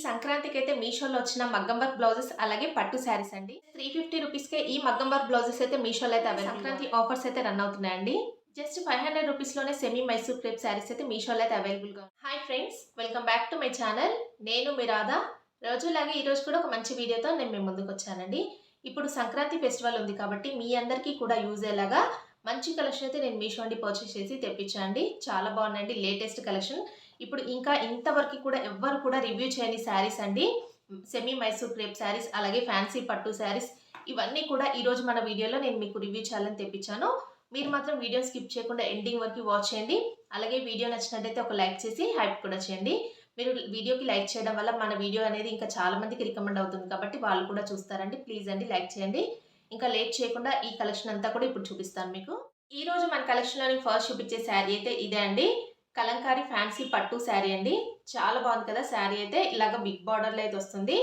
సంక్రాంతికి అయితే మీషోలో వచ్చిన మగ్గం వర్క్ బ్లౌజెస్ అలాగే పట్టు శారీస్ అండి. 350 రూపీస్‌కే ఈ మగ్గం వర్క్ బ్లౌజెస్ అయితే మీషోలో అయితే అవైలబుల్. సంక్రాంతి ఆఫర్స్ అయితే రన్ అవుతున్నాయండి. జస్ట్ 500 రూపీస్‌లోనే సెమీ మైసూర్ క్రేప్ శారీస్ అయితే మీషోలో అయితే అవైలబుల్‌గా ఉన్నాయి. Hi friends, welcome back to my channel. నేను మీ రాధా. రోజులాగే ఈరోజు కూడా ఒక మంచి వీడియోతో నేను మీ ముందుకు వచ్చానండి. ఇప్పుడు సంక్రాంతి ఫెస్టివల్ ఉంది కాబట్టి మీ అందరికీ కూడా యూజ్ అయ్యేలాగా మంచి కలెక్షన్ అయితే నేను మీషో నుండి పర్చేస్ చేసి తెప్పించానండి. చాలా బాగున్నాయండి, లేటెస్ట్ కలెక్షన్. ఇప్పుడు ఇంకా ఇంతవరకు కూడా ఎవ్వరు కూడా రివ్యూ చేయని శారీస్ అండి. సెమీ మైసూర్ క్రేప్ శారీస్ అలాగే ఫ్యాన్సీ పట్టు శారీస్ ఇవన్నీ కూడా ఈరోజు మన వీడియోలో నేను మీకు రివ్యూ చేయాలని తెప్పించాను. మీరు మాత్రం వీడియో స్కిప్ చేయకుండా ఎండింగ్ వరకు వాచ్ చేయండి. అలాగే వీడియో నచ్చినట్టయితే ఒక లైక్ చేసి హైప్ కూడా చేయండి. మీరు వీడియోకి లైక్ చేయడం వల్ల మన వీడియో అనేది ఇంకా చాలా మందికి రికమెండ్ అవుతుంది కాబట్టి వాళ్ళు కూడా చూస్తారండి. ప్లీజ్ అండి లైక్ చేయండి. ఇంకా లేట్ చేయకుండా ఈ కలెక్షన్ అంతా కూడా ఇప్పుడు చూపిస్తాను మీకు. ఈ రోజు మన కలెక్షన్‌లోని ఫస్ట్ చూపించే శారీ అయితే ఇదే అండి. కలంకారీ ఫ్యాన్సీ పట్టు శారీ అండి. చాలా బాగుంది కదా! శారీ అయితే ఇలాగ బిగ్ బార్డర్‌లో అయితే వస్తుంది.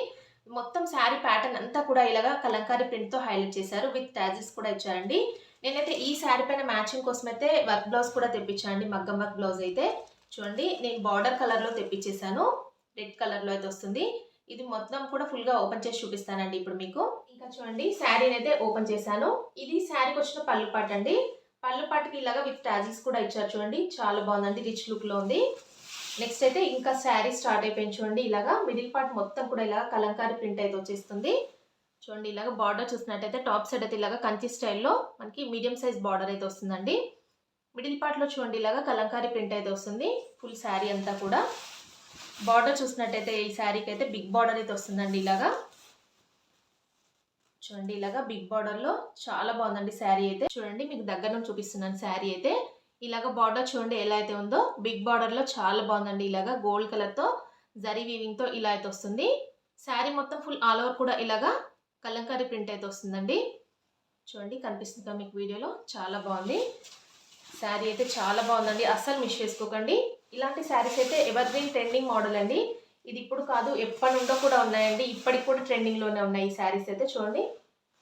మొత్తం శారీ ప్యాటర్న్ అంతా కూడా ఇలాగ కలంకారీ ప్రింట్‌తో హైలైట్ చేశారు. విత్ టాజిల్స్ కూడా ఇచ్చారండి. నేనైతే ఈ శారీ పైన మ్యాచింగ్ కోసం అయితే వర్క్ బ్లౌజ్ కూడా తెప్పించాను అండి. మగ్గం వర్క్ బ్లౌజ్ అయితే చూడండి, నేను బార్డర్ కలర్‌లో తెప్పించేసాను. రెడ్ కలర్‌లో అయితే వస్తుంది. ఇది మొత్తం కూడా ఫుల్‌గా ఓపెన్ చేసి చూపిస్తానండి ఇప్పుడు మీకు. ఇంకా చూడండి, శారీని అయితే ఓపెన్ చేశాను. ఇది శారీకి వచ్చిన పళ్ళు పార్ట్ అండి. పళ్ళు పాటుకి ఇలాగా విత్ టాజిల్స్ కూడా ఇచ్చారు చూడండి. చాలా బాగుందండి, రిచ్ లుక్లో ఉంది. నెక్స్ట్ అయితే ఇంకా శారీ స్టార్ట్ అయిపోయింది చూడండి. ఇలాగా మిడిల్ పార్ట్ మొత్తం కూడా ఇలా కలంకారీ ప్రింట్ అయితే వచ్చేస్తుంది. చూడండి, ఇలాగ బార్డర్ చూసినట్టయితే టాప్ సైడ్ అయితే ఇలాగా కంచి స్టైల్లో మనకి మీడియం సైజ్ బార్డర్ అయితే వస్తుందండి. మిడిల్ పార్ట్లో చూడండి ఇలాగా కలంకారీ ప్రింట్ అయితే వస్తుంది. ఫుల్ శారీ అంతా కూడా బార్డర్ చూసినట్టయితే ఈ శారీకి అయితే బిగ్ బార్డర్ అయితే వస్తుందండి. ఇలాగా చూడండి, ఇలాగా బిగ్ బార్డర్ లో చాలా బాగుందండి శారీ అయితే. చూడండి, మీకు దగ్గర నుంచి చూపిస్తున్నాను శారీ అయితే. ఇలాగా బార్డర్ చూడండి ఎలా అయితే ఉందో. బిగ్ బార్డర్ లో చాలా బాగుందండి. ఇలాగా గోల్డ్ కలర్ తో జరీ వీవింగ్ తో ఇలా అయితే వస్తుంది. శారీ మొత్తం ఫుల్ ఆల్ ఓవర్ కూడా ఇలాగా కలంకారీ ప్రింట్ అయితే వస్తుందండి. చూడండి, కనిపిస్తుందా మీకు వీడియోలో? చాలా బాగుంది శారీ అయితే. చాలా బాగుందండి, అస్సలు మిస్ చేసుకోకండి. ఇలాంటి శారీస్ అయితే ఎవర్ గ్రీన్ ట్రెండింగ్ మోడల్ అండి. ఇది ఇప్పుడు కాదు, ఎప్పటి నుండో కూడా ఉన్నాయండి. ఇప్పటికి కూడా ట్రెండింగ్లోనే ఉన్నాయి ఈ శారీస్ అయితే. చూడండి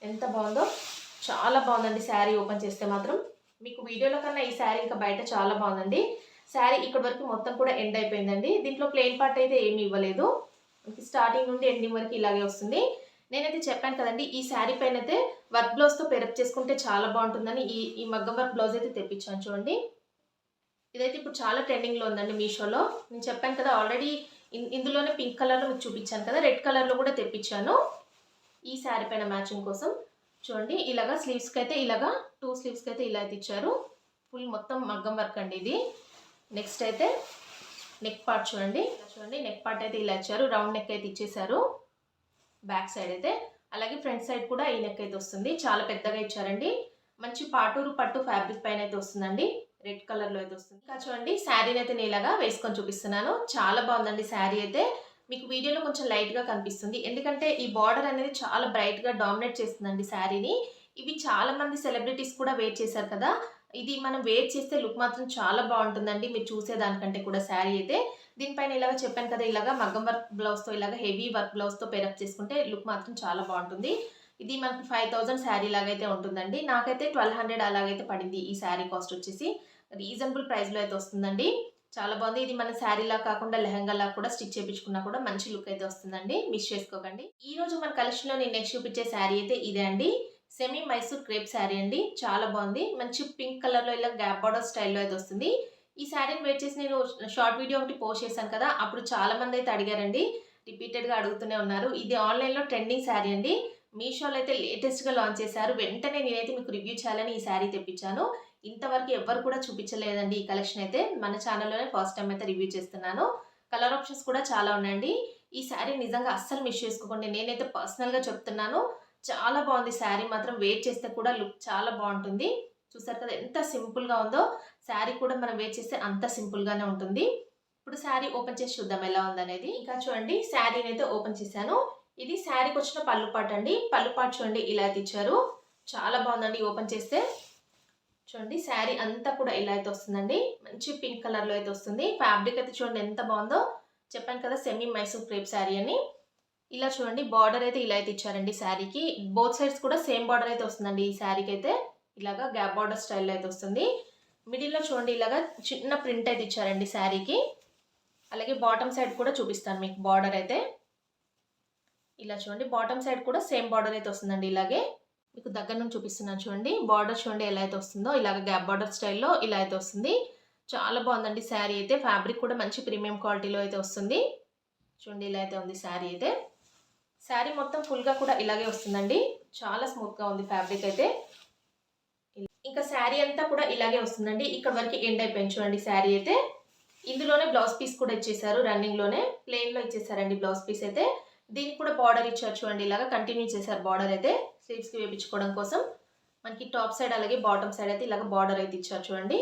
ఎంత బాగుందో, చాలా బాగుందండి శారీ. ఓపెన్ చేస్తే మాత్రం మీకు వీడియోలో కన్నా ఈ శారీ ఇంకా బయట చాలా బాగుందండి. శారీ ఇక్కడ వరకు మొత్తం కూడా ఎండ్ అయిపోయిందండి. దీంట్లో ప్లెయిన్ పార్ట్ అయితే ఏమీ ఇవ్వలేదు. స్టార్టింగ్ నుండి ఎండింగ్ వరకు ఇలాగే వస్తుంది. నేనైతే చెప్పాను కదండి, ఈ శారీ పైన అయితే వర్క్ బ్లౌజ్తో పెరప్ చేసుకుంటే చాలా బాగుంటుందని ఈ ఈ మగ్గం వర్క్ బ్లౌజ్ అయితే తెప్పించాను చూడండి. ఇదైతే ఇప్పుడు చాలా ట్రెండింగ్లో ఉందండి మీషోలో. నేను చెప్పాను కదా ఆల్రెడీ, ఇందులోనే పింక్ కలర్లో మీకు చూపించాను కదా, రెడ్ కలర్లో కూడా తెప్పించాను ఈ శారీ పైన మ్యాచింగ్ కోసం. చూడండి, ఇలాగా స్లీవ్స్కి అయితే ఇలాగా 2 స్లీవ్స్కి అయితే ఇలా అయితే ఇచ్చారు. ఫుల్ మొత్తం మగ్గం వర్క్ అండి ఇది. నెక్స్ట్ అయితే నెక్ పార్ట్ చూడండి. చూడండి, నెక్ పార్ట్ అయితే ఇలా ఇచ్చారు. రౌండ్ నెక్ అయితే ఇచ్చేసారు బ్యాక్ సైడ్ అయితే. అలాగే ఫ్రంట్ సైడ్ కూడా ఈ నెక్ అయితే వస్తుంది. చాలా పెద్దగా ఇచ్చారండి. మంచి పాటూరు పట్టు ఫ్యాబ్రిక్ పైన అయితే వస్తుందండి. రెడ్ కలర్లో అయితే వస్తుంది. ఇంకా చూడండి, శారీని అయితే నేను ఇలాగా వేసుకొని చూపిస్తున్నాను. చాలా బాగుందండి శారీ అయితే. మీకు వీడియోలో కొంచెం లైట్గా కనిపిస్తుంది, ఎందుకంటే ఈ బార్డర్ అనేది చాలా బ్రైట్గా డామినేట్ చేస్తుందండి శారీని. ఇవి చాలా మంది సెలబ్రిటీస్ కూడా వేర్ చేశారు కదా. ఇది మనం వేర్ చేస్తే లుక్ మాత్రం చాలా బాగుంటుందండి, మీరు చూసేదానికంటే కూడా శారీ అయితే. దీనిపైన ఇలాగ చెప్పాను కదా, ఇలాగ మగ్గం వర్క్ బ్లౌజ్తో ఇలాగ హెవీ వర్క్ బ్లౌజ్తో పేరప్ చేసుకుంటే లుక్ మాత్రం చాలా బాగుంటుంది. ఇది మనకి 5000 శారీ లాగైతే ఉంటుందండి. నాకైతే 1200 అలాగైతే పడింది ఈ శారీ కాస్ట్ వచ్చేసి. రీజనబుల్ ప్రైస్లో అయితే వస్తుందండి. చాలా బాగుంది. ఇది మన శారీలా కాకుండా లెహంగాలా కూడా స్టిచ్ చేయించుకున్నా కూడా మంచి లుక్ అయితే వస్తుందండి. మిస్ చేసుకోకండి. ఈ రోజు మన కలెక్షన్లో నేను నెక్స్ట్ చూపించే శారీ అయితే ఇదే అండి. సెమీ మైసూర్ క్రేప్ శారీ అండి. చాలా బాగుంది. మంచి పింక్ కలర్లో ఇలా గ్యాప్ బార్డర్ స్టైల్లో అయితే వస్తుంది. ఈ శారీని వేర్ చేసి నేను షార్ట్ వీడియో ఒకటి పోస్ట్ చేశాను కదా, అప్పుడు చాలా మంది అయితే అడిగారండి. రిపీటెడ్గా అడుగుతూనే ఉన్నారు. ఇది ఆన్లైన్లో ట్రెండింగ్ శారీ అండి. మీషోలో అయితే లేటెస్ట్గా లాంచ్ చేశారు. వెంటనే నేనైతే మీకు రివ్యూ చేయాలని ఈ శారీ తెప్పించాను. ఇంతవరకు ఎవ్వరు కూడా చూపించలేదండి ఈ కలెక్షన్ అయితే. మన ఛానల్లోనే ఫస్ట్ టైం అయితే రివ్యూ చేస్తున్నాను. కలర్ ఆప్షన్స్ కూడా చాలా ఉన్నాయండి. ఈ శారీ నిజంగా అస్సలు మిస్ చేసుకోకండి. నేనైతే పర్సనల్గా చెప్తున్నాను. చాలా బాగుంది శారీ మాత్రం. వేర్ చేస్తే కూడా లుక్ చాలా బాగుంటుంది. చూసారు కదా ఎంత సింపుల్గా ఉందో. శారీ కూడా మనం వేర్ చేస్తే అంత సింపుల్గానే ఉంటుంది. ఇప్పుడు శారీ ఓపెన్ చేసి చూద్దాం ఎలా ఉందనేది. ఇంకా చూడండి, శారీని అయితే ఓపెన్ చేశాను. ఇది శారీకి వచ్చిన పళ్ళు పాటు అండి. పళ్ళు పాటు చూడండి ఇలా అయితే ఇచ్చారు. చాలా బాగుందండి ఓపెన్ చేస్తే. చూడండి, శారీ అంతా కూడా ఇలా అయితే వస్తుందండి. మంచి పింక్ కలర్లో అయితే వస్తుంది. ఫ్యాబ్రిక్ అయితే చూడండి ఎంత బాగుందో. చెప్పాను కదా సెమీ మైసూర్ క్రేప్ శారీ అని. ఇలా చూడండి, బార్డర్ అయితే ఇలా అయితే ఇచ్చారండి శారీకి. బోత్ సైడ్స్ కూడా సేమ్ బార్డర్ అయితే వస్తుందండి ఈ శారీకి అయితే. ఇలాగా గ్యాప్ బార్డర్ స్టైల్లో అయితే వస్తుంది. మిడిల్లో చూడండి ఇలాగా చిన్న ప్రింట్ అయితే ఇచ్చారండి శారీకి. అలాగే బాటమ్ సైడ్ కూడా చూపిస్తాను మీకు బార్డర్ అయితే. ఇలా చూడండి బాటమ్ సైడ్ కూడా సేమ్ బార్డర్ అయితే వస్తుందండి. ఇలాగే మీకు దగ్గర నుంచి చూపిస్తున్నాను చూడండి. బార్డర్ చూడండి ఎలా అయితే వస్తుందో, ఇలాగ గ్యాప్ బార్డర్ స్టైల్‌లో ఇలా అయితే వస్తుంది. చాలా బాగుందండి శారీ అయితే. ఫ్యాబ్రిక్ కూడా మంచి ప్రీమియం క్వాలిటీలో అయితే వస్తుంది. చూడండి ఇలా అయితే ఉంది శారీ అయితే. శారీ మొత్తం ఫుల్‌గా కూడా ఇలాగే వస్తుందండి. చాలా స్మూత్‌గా ఉంది ఫ్యాబ్రిక్ అయితే. ఇంకా శారీ అంతా కూడా ఇలాగే వస్తుందండి. ఇక్కడ వరకు ఎండ్ అయిపోయింది చూడండి శారీ అయితే. ఇందులోనే బ్లౌజ్ పీస్ కూడా ఇచ్చేసారు. రన్నింగ్‌లోనే ప్లెయిన్‌లో ఇచ్చేసారండి బ్లౌజ్ పీస్ అయితే. దీనికి కూడా బార్డర్ ఇచ్చారు చూడండి. ఇలాగా కంటిన్యూ చేశారు బార్డర్ అయితే స్లీవ్స్‌కి వేపించుకోవడం కోసం. మనకి టాప్ సైడ్ అలాగే బాటమ్ సైడ్ అయితే ఇలాగ బార్డర్ అయితే ఇచ్చారు చూడండి.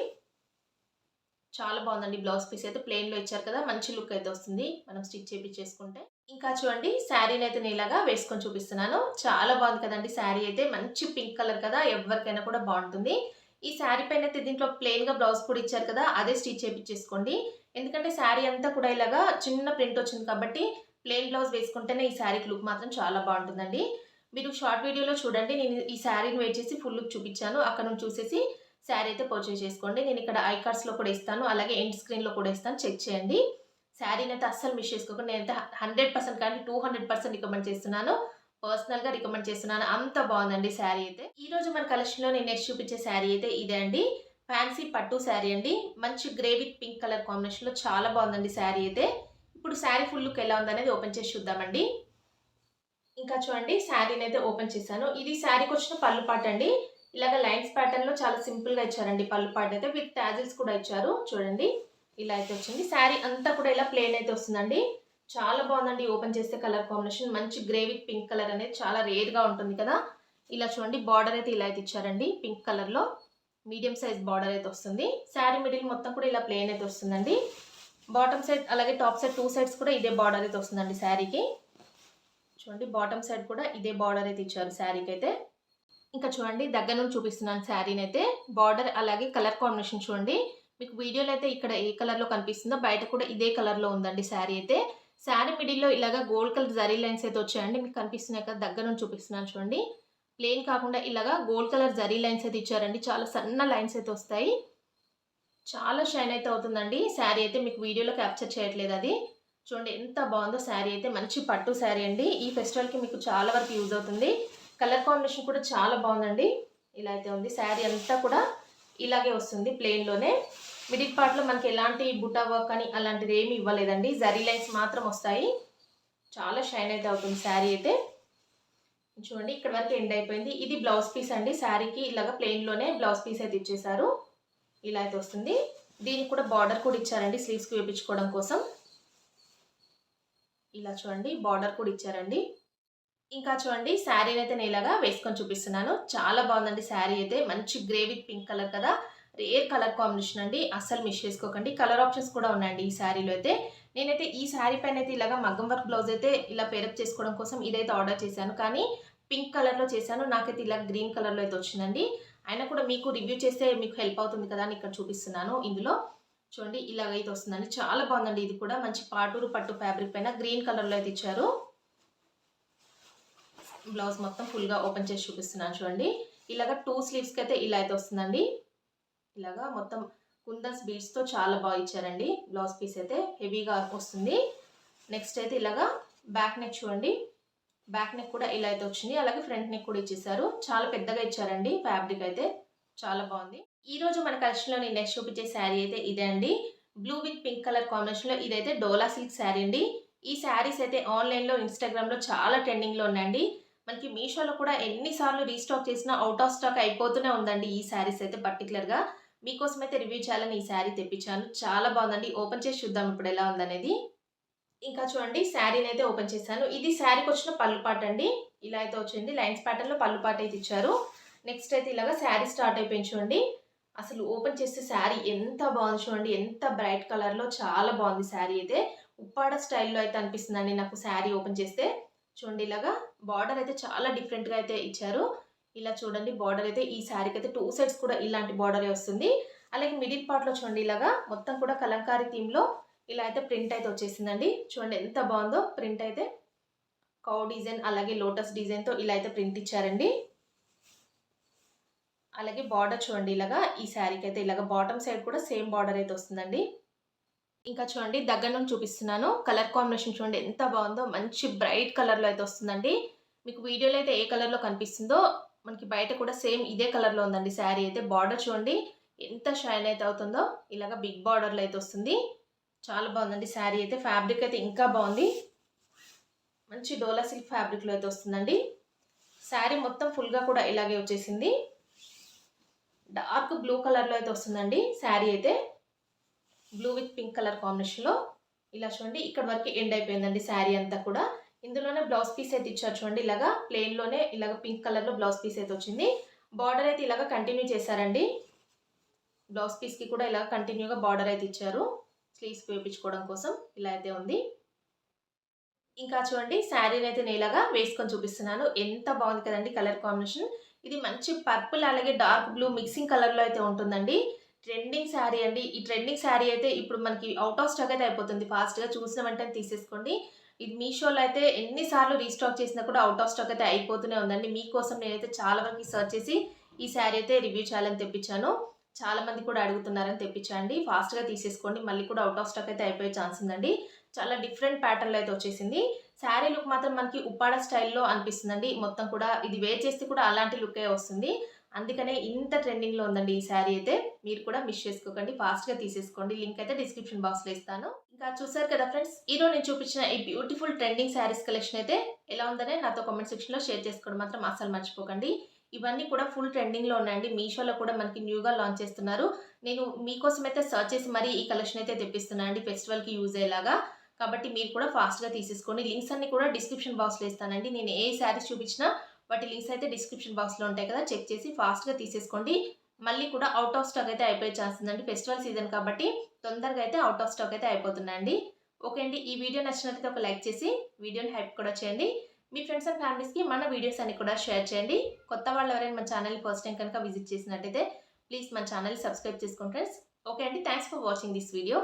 చాలా బాగుందండి బ్లౌజ్ పీస్ అయితే ప్లెయిన్‌లో ఇచ్చారు కదా! మంచి లుక్ అయితే వస్తుంది మనం స్టిచ్ చేపించేసుకుంటే. ఇంకా చూడండి శారీని అయితే నేను ఇలాగా వేసుకొని చూపిస్తున్నాను. చాలా బాగుంది కదండీ శారీ అయితే. మంచి పింక్ కలర్ కదా! ఎవరికైనా కూడా బాగుంటుంది. ఈ శారీ పైన అయితే దీంట్లో ప్లెయిన్‌గా బ్లౌజ్ కూడా ఇచ్చారు కదా! అదే స్టిచ్ చేపించేసుకోండి. ఎందుకంటే శారీ అంతా కూడా ఇలాగా చిన్న ప్రింట్ వచ్చింది కాబట్టి ప్లెయిన్ బ్లౌజ్ వేసుకుంటేనే ఈ శారీకి లుక్ మాత్రం చాలా బాగుంటుందండి. మీరు షార్ట్ వీడియోలో చూడండి. నేను ఈ శారీని వేర్ చేసి ఫుల్ లుక్ చూపించాను. అక్కడ నుంచి చూసేసి శారీ అయితే పర్చేజ్ చేసుకోండి. నేను ఇక్కడ ఐ కార్డ్స్‌లో కూడా ఇస్తాను. అలాగే ఎండ్ స్క్రీన్‌లో కూడా ఇస్తాను. చెక్ చేయండి. శారీనైతే అస్సలు మిస్ చేసుకోకండి. నేనైతే 100% కానీ 200% రికమెండ్ చేస్తున్నాను. పర్సనల్‌గా రికమెండ్ చేస్తున్నాను. అంత బాగుందండి శారీ అయితే. ఈరోజు మన కలెక్షన్‌లో నేను నెక్స్ట్ చూపించే శారీ అయితే ఇదే అండి. ఫ్యాన్సీ పట్టు శారీ అండి. మంచి గ్రే విత్ పింక్ కలర్ కాంబినేషన్‌లో చాలా బాగుందండి శారీ అయితే. ఇప్పుడు శారీ ఫుల్ లుక్ ఎలా ఉందనేది ఓపెన్ చేసి చూద్దామండి. ఇంకా చూడండి శారీనైతే ఓపెన్ చేశాను. ఇది శారీకొచ్చిన పళ్ళు పార్ట్ అండి. ఇలాగ లైన్స్ ప్యాటర్న్‌లో చాలా సింపుల్‌గా ఇచ్చారండి పళ్ళు పార్ట్ అయితే. విత్ టాజిల్స్ కూడా ఇచ్చారు. చూడండి ఇలా అయితే వచ్చింది. శారీ అంతా కూడా ఇలా ప్లెయిన్ అయితే వస్తుందండి. చాలా బాగుందండి ఓపెన్ చేస్తే కలర్ కాంబినేషన్. మంచి గ్రే విత్ పింక్ కలర్ అనేది చాలా రేర్‌గా ఉంటుంది కదా! ఇలా చూడండి బార్డర్ అయితే ఇలా అయితే ఇచ్చారండి పింక్ కలర్‌లో. మీడియం సైజ్ బార్డర్ అయితే వస్తుంది. శారీ మిడిల్ మొత్తం కూడా ఇలా ప్లెయిన్ అయితే వస్తుందండి. బాటమ్ సైడ్ అలాగే టాప్ సైడ్ 2 సైడ్స్ కూడా ఇదే బార్డర్ అయితే వస్తుందండి శారీకి. చూడండి బాటమ్ సైడ్ కూడా ఇదే బార్డర్ అయితే ఇచ్చారు శారీకైతే. ఇంకా చూడండి దగ్గర నుంచి చూపిస్తున్నాను శారీనైతే. బార్డర్ అలాగే కలర్ కాంబినేషన్ చూడండి. మీకు వీడియోలో అయితే ఇక్కడ ఏ కలర్‌లో కనిపిస్తుందో బయట కూడా ఇదే కలర్‌లో ఉందండి శారీ అయితే. శారీ మిడిల్‌లో ఇలాగా గోల్డ్ కలర్ జరీ లైన్స్ అయితే వచ్చాయండి. మీకు కనిపిస్తున్నాయి కదా! దగ్గర నుంచి చూపిస్తున్నాను చూడండి. ప్లెయిన్ కాకుండా ఇలాగా గోల్డ్ కలర్ జరీ లైన్స్ అయితే ఇచ్చారండి. చాలా సన్న లైన్స్ అయితే వస్తాయి. చాలా షైన్ అయితే అవుతుందండి. శారీ అయితే మీకు వీడియోలో క్యాప్చర్ చేయట్లేదు అది. చూడండి ఎంత బాగుందో శారీ అయితే. మంచి పట్టు శారీ అండి. ఈ ఫెస్టివల్‌కి మీకు చాలా వరకు యూజ్ అవుతుంది. కలర్ కాంబినేషన్ కూడా చాలా బాగుందండి. ఇలా అయితే ఉంది. శారీ అంతా కూడా ఇలాగే వస్తుంది ప్లెయిన్‌లోనే. మిడిల్ పార్ట్‌లో మనకి ఎలాంటి బుటా వర్క్ అని అలాంటిది ఏమి ఇవ్వలేదండి. జరీ లైన్స్ మాత్రం వస్తాయి. చాలా షైన్ అయితే అవుతుంది శారీ అయితే. చూడండి ఇక్కడ వరకు ఎండ్ అయిపోయింది. ఇది బ్లౌజ్ పీస్ అండి. శారీకి ఇలాగ ప్లెయిన్‌లోనే బ్లౌజ్ పీస్ అయితే ఇచ్చేసారు. ఇలా అయితే వస్తుంది. దీనికి కూడా బార్డర్ కూడా ఇచ్చారండి స్లీవ్స్‌కి వేపించుకోవడం కోసం. ఇలా చూడండి బార్డర్ కూడా ఇచ్చారండి. ఇంకా చూడండి శారీనైతే నేను ఇలాగా వేసుకొని చూపిస్తున్నాను. చాలా బాగుందండి శారీ అయితే. మంచి గ్రే విత్ పింక్ కలర్ కదా! రేర్ కలర్ కాంబినేషన్ అండి. అస్సలు మిస్ చేసుకోకండి. కలర్ ఆప్షన్స్ కూడా ఉన్నాయండి ఈ శారీలో అయితే. నేనైతే ఈ శారీ పైన అయితే ఇలాగా మగ్గం వర్క్ బ్లౌజ్ అయితే ఇలా పేరప్ చేసుకోవడం కోసం ఇదైతే ఆర్డర్ చేశాను. కానీ పింక్ కలర్‌లో చేశాను. నాకైతే ఇలా గ్రీన్ కలర్‌లో అయితే వచ్చిందండి. అయినా కూడా మీకు రివ్యూ చేస్తే మీకు హెల్ప్ అవుతుంది కదా అని ఇక్కడ చూపిస్తున్నాను ఇందులో. చూడండి ఇలాగైతే వస్తుందండి. చాలా బాగుందండి ఇది కూడా. మంచి పాటూరు పట్టు ఫ్యాబ్రిక్ పైన గ్రీన్ కలర్‌లో అయితే ఇచ్చారు. బ్లౌజ్ మొత్తం ఫుల్‌గా ఓపెన్ చేసి చూపిస్తున్నాను చూడండి. ఇలాగ 2 స్లీవ్స్‌కి అయితే ఇలా అయితే వస్తుందండి. ఇలాగా మొత్తం కుందన్స్ బీడ్స్‌తో చాలా బాగా ఇచ్చారండి. బ్లౌజ్ పీస్ అయితే హెవీగా వస్తుంది. నెక్స్ట్ అయితే ఇలాగా బ్యాక్ నెక్ చూడండి. బ్యాక్ నెక్ కూడా ఇలా అయితే వచ్చింది. అలాగే ఫ్రంట్ నెక్ కూడా ఇచ్చేసారు. చాలా పెద్దగా ఇచ్చారండి ఫ్యాబ్రిక్ అయితే. చాలా బాగుంది. ఈరోజు మన కలెక్షన్‌లో నేను నెక్స్ట్ చూపించే శారీ అయితే ఇదే అండి. బ్లూ విత్ పింక్ కలర్ కాంబినేషన్‌లో ఇదైతే డోలా సిల్క్ శారీ అండి. ఈ శారీస్ అయితే ఆన్‌లైన్‌లో, ఇన్‌స్టాగ్రామ్‌లో చాలా ట్రెండింగ్‌లో ఉన్నాయండి. మనకి మీషోలో కూడా ఎన్ని సార్లు రీస్టాక్ చేసినా ఔట్ ఆఫ్ స్టాక్ అయిపోతూనే ఉందండి ఈ శారీస్ అయితే పర్టిక్యులర్‌గా. మీకోసం అయితే రివ్యూ చేయాలని ఈ శారీ తెప్పించాను. చాలా బాగుందండి. ఓపెన్ చేసి చూద్దాం ఇప్పుడు ఎలా ఉందనేది. ఇంకా చూడండి శారీనైతే ఓపెన్ చేశాను. ఇది శారీకొచ్చిన పళ్ళు పార్ట్ అండి. ఇలా అయితే వచ్చింది. లైన్స్ ప్యాటర్న్‌లో పళ్ళు పార్ట్ అయితే ఇచ్చారు. నెక్స్ట్ అయితే ఇలాగా శారీ స్టార్ట్ అయిపోయింది చూడండి. అసలు ఓపెన్ చేస్తే శారీ ఎంత బాగుంది చూడండి. ఎంత బ్రైట్ కలర్‌లో చాలా బాగుంది శారీ అయితే. ఉప్పాడ స్టైల్‌లో అయితే అనిపిస్తుందండి నాకు శారీ ఓపెన్ చేస్తే. చూడండి ఇలాగా బార్డర్ అయితే చాలా డిఫరెంట్‌గా అయితే ఇచ్చారు. ఇలా చూడండి బార్డర్ అయితే ఈ శారీకైతే 2 సైడ్స్ కూడా ఇలాంటి బార్డరే వస్తుంది. అలాగే మిడిల్ పార్ట్‌లో చూడండి ఇలాగా మొత్తం కూడా కలంకారీ థీమ్‌లో ఇలా అయితే ప్రింట్ అయితే వచ్చేసిందండి. చూడండి ఎంత బాగుందో ప్రింట్ అయితే. కౌ డిజైన్ అలాగే లోటస్ డిజైన్‌తో ఇలా అయితే ప్రింట్ ఇచ్చారండి. అలాగే బార్డర్ చూడండి ఇలాగా ఈ శారీకి అయితే ఇలాగా బాటమ్ సైడ్ కూడా సేమ్ బార్డర్ అయితే వస్తుందండి. ఇంకా చూడండి దగ్గర నుంచి చూపిస్తున్నాను. కలర్ కాంబినేషన్ చూడండి ఎంత బాగుందో. మంచి బ్రైట్ కలర్‌లో అయితే వస్తుందండి. మీకు వీడియోలో అయితే ఏ కలర్‌లో కనిపిస్తుందో మనకి బయట కూడా సేమ్ ఇదే కలర్‌లో ఉందండి శారీ అయితే. బార్డర్ చూడండి ఎంత షైన్ అయితే అవుతుందో. ఇలాగ బిగ్ బార్డర్‌లో అయితే వస్తుంది. చాలా బాగుందండి శారీ అయితే. ఫ్యాబ్రిక్ అయితే ఇంకా బాగుంది. మంచి డోలా సిల్క్ ఫ్యాబ్రిక్‌లో అయితే వస్తుందండి. శారీ మొత్తం ఫుల్‌గా కూడా ఇలాగే వచ్చేసింది. డార్క్ బ్లూ కలర్‌లో అయితే వస్తుందండి శారీ అయితే. బ్లూ విత్ పింక్ కలర్ కాంబినేషన్‌లో ఇలా చూడండి ఇక్కడ వరకు ఎండ్ అయిపోయిందండి శారీ అంతా కూడా. ఇందులోనే బ్లౌజ్ పీస్ అయితే ఇచ్చారు చూడండి ఇలాగా ప్లెయిన్‌లోనే ఇలాగ పింక్ కలర్‌లో బ్లౌజ్ పీస్ అయితే వచ్చింది. బార్డర్ అయితే ఇలాగ కంటిన్యూ చేశారండి. బ్లౌజ్ పీస్‌కి కూడా ఇలా కంటిన్యూగా బార్డర్ అయితే ఇచ్చారు. స్లీవ్స్‌కి వేపించుకోవడం కోసం ఇలా అయితే ఉంది. ఇంకా చూడండి శారీని అయితే నేను ఇలాగా వేసుకొని చూపిస్తున్నాను. ఎంత బాగుంది కదండీ కలర్ కాంబినేషన్. ఇది మంచి పర్పుల్ అలాగే డార్క్ బ్లూ మిక్సింగ్ కలర్‌లో అయితే ఉంటుందండి. ట్రెండింగ్ శారీ అండి. ఈ ట్రెండింగ్ శారీ అయితే ఇప్పుడు మనకి ఔట్ ఆఫ్ స్టాక్ అయితే అయిపోతుంది ఫాస్ట్‌గా. చూసిన వెంటనే తీసేసుకోండి. ఇది మీషోలో అయితే ఎన్ని సార్లు రీస్టాక్ చేసినా కూడా ఔట్ ఆఫ్ స్టాక్ అయితే అయిపోతూనే ఉందండి. మీకోసం నేనైతే చాలా వరకు సెర్చ్ చేసి ఈ శారీ అయితే రివ్యూ చేయాలని తెప్పించాను. చాలా మంది కూడా అడుగుతున్నారని తెప్పించా అండి. ఫాస్ట్‌గా తీసేసుకోండి. మళ్ళీ కూడా ఔట్ ఆఫ్ స్టాక్ అయితే అయిపోయే ఛాన్స్ ఉందండి. చాలా డిఫరెంట్ ప్యాటర్న్‌లో అయితే వచ్చేసింది. శారీ లుక్ మాత్రం మనకి ఉప్పాడ స్టైల్‌లో అనిపిస్తుందండి. మొత్తం కూడా ఇది వేర్ చేస్తే కూడా అలాంటి లుక్కే వస్తుంది. అందుకనే ఇంత ట్రెండింగ్‌లో ఉందండి ఈ శారీ అయితే. మీరు కూడా మిస్ చేసుకోకండి. ఫాస్ట్‌గా తీసేసుకోండి. లింక్ అయితే డిస్క్రిప్షన్ బాక్స్‌లో ఇస్తాను. ఇంకా చూసారు కదా ఫ్రెండ్స్. ఈరోజు నేను చూపించిన ఈ బ్యూటిఫుల్ ట్రెండింగ్ శారీస్ కలెక్షన్ అయితే ఎలా ఉందనే నాతో కామెంట్ సెక్షన్‌లో షేర్ చేసుకోవడం మాత్రం అస్సలు మర్చిపోకండి. ఇవన్నీ కూడా ఫుల్ ట్రెండింగ్‌లో ఉన్నాయండి. మీషోలో కూడా మనకి న్యూగా లాంచ్ చేస్తున్నారు. నేను మీకోసం అయితే సెర్చ్ చేసి మరీ ఈ కలెక్షన్ అయితే తెప్పిస్తున్నా అండి ఫెస్టివల్‌కి యూజ్ అయ్యేలాగా. కాబట్టి మీరు కూడా ఫాస్ట్‌గా తీసేసుకోండి. లింక్స్ అన్నీ కూడా డిస్క్రిప్షన్ బాక్స్‌లో ఇస్తానండి. నేను ఏ శారీస్ చూపించినా వాటి లింక్స్ అయితే డిస్క్రిప్షన్ బాక్స్‌లో ఉంటాయి కదా! చెక్ చేసి ఫాస్ట్‌గా తీసేసుకోండి. మళ్ళీ కూడా ఔట్ ఆఫ్ స్టాక్ అయితే అయిపోయే ఛాన్స్ ఉందండి. ఫెస్టివల్ సీజన్ కాబట్టి తొందరగా అయితే ఔట్ ఆఫ్ స్టాక్ అయితే అయిపోతున్నాయండి. ఓకే అండి. ఈ వీడియో నచ్చినట్లయితే ఒక లైక్ చేసి వీడియోని హైప్ కూడా చేయండి. మీ ఫ్రెండ్స్ అండ్ ఫ్యామిలీస్‌కి మన వీడియోస్ అన్ని కూడా షేర్ చేయండి. కొత్త వాళ్ళు ఎవరైనా మన ఛానల్‌ని ఫస్ట్ టైమ్ కనుక విజిట్ చేసినట్టయితే ప్లీజ్ మన ఛానల్‌ని సబ్స్క్రైబ్ చేసుకోండి ఫ్రెండ్స్. ఓకే అండి. Thanks for watching this video.